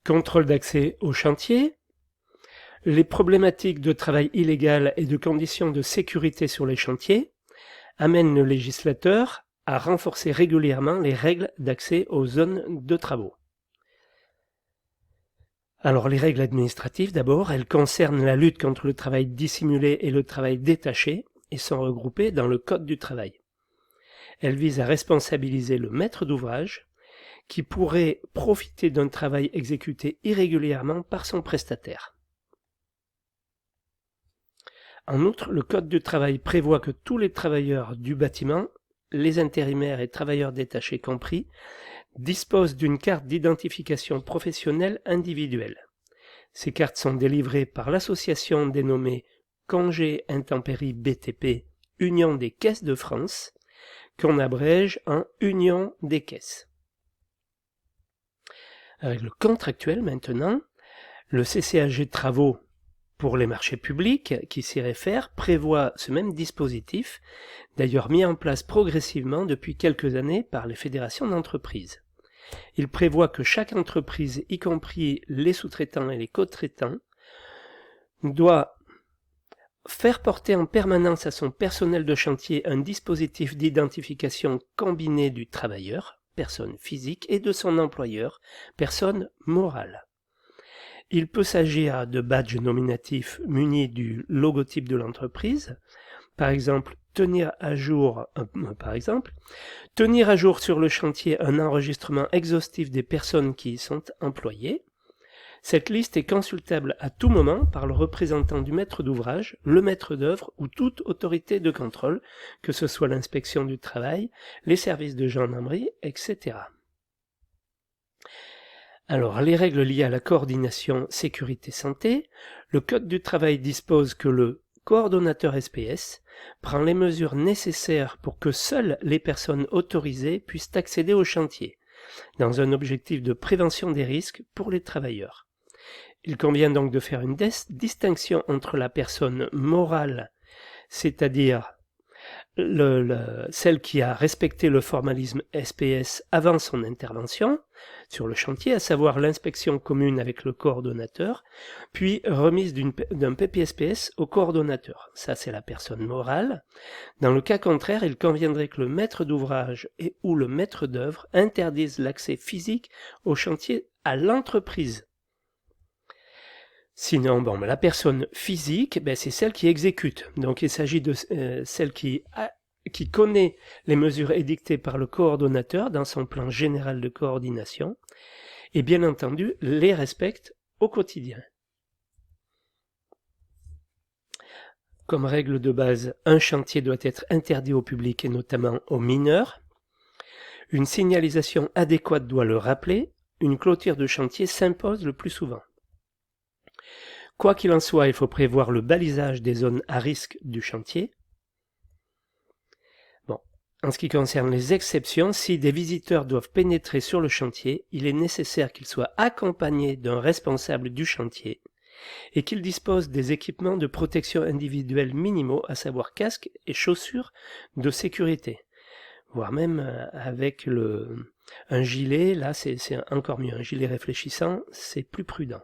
Contrôle d'accès au chantier. Les problématiques de travail illégal et de conditions de sécurité sur les chantiers amènent le législateur à renforcer régulièrement les règles d'accès aux zones de travaux. Alors les règles administratives d'abord, elles concernent la lutte contre le travail dissimulé et le travail détaché et sont regroupées dans le Code du travail. Elles visent à responsabiliser le maître d'ouvrage qui pourrait profiter d'un travail exécuté irrégulièrement par son prestataire. En outre, le Code du travail prévoit que tous les travailleurs du bâtiment, les intérimaires et travailleurs détachés compris, disposent d'une carte d'identification professionnelle individuelle. Ces cartes sont délivrées par l'association dénommée Congé Intempéries BTP Union des Caisses de France, qu'on abrège en Union des Caisses. Règle contractuelle maintenant, le CCAG Travaux pour les marchés publics qui s'y réfère prévoit ce même dispositif, d'ailleurs mis en place progressivement depuis quelques années par les fédérations d'entreprises. Il prévoit que chaque entreprise, y compris les sous-traitants et les co-traitants, doit faire porter en permanence à son personnel de chantier un dispositif d'identification combiné du travailleur, personne physique, et de son employeur, personne morale. Il peut s'agir de badges nominatifs munis du logotype de l'entreprise, par exemple tenir à jour sur le chantier un enregistrement exhaustif des personnes qui y sont employées. Cette liste est consultable à tout moment par le représentant du maître d'ouvrage, le maître d'œuvre ou toute autorité de contrôle, que ce soit l'inspection du travail, les services de gendarmerie, etc. Alors, les règles liées à la coordination sécurité-santé, le Code du travail dispose que le coordonnateur SPS prend les mesures nécessaires pour que seules les personnes autorisées puissent accéder au chantier, dans un objectif de prévention des risques pour les travailleurs. Il convient donc de faire une distinction entre la personne morale, c'est-à-dire celle qui a respecté le formalisme SPS avant son intervention sur le chantier, à savoir l'inspection commune avec le coordonnateur, puis remise d'un PPSPS au coordonnateur. Ça, c'est la personne morale. Dans le cas contraire, il conviendrait que le maître d'ouvrage et ou le maître d'œuvre interdisent l'accès physique au chantier à l'entreprise. Sinon, la personne physique, c'est celle qui exécute. Donc il s'agit de celle qui connaît les mesures édictées par le coordonnateur dans son plan général de coordination et bien entendu les respecte au quotidien. Comme règle de base, un chantier doit être interdit au public et notamment aux mineurs. Une signalisation adéquate doit le rappeler. Une clôture de chantier s'impose le plus souvent. Quoi qu'il en soit, il faut prévoir le balisage des zones à risque du chantier. En ce qui concerne les exceptions, si des visiteurs doivent pénétrer sur le chantier, il est nécessaire qu'ils soient accompagnés d'un responsable du chantier et qu'ils disposent des équipements de protection individuelle minimaux, à savoir casque et chaussures de sécurité. Voire même avec un gilet, là c'est encore mieux, un gilet réfléchissant, c'est plus prudent.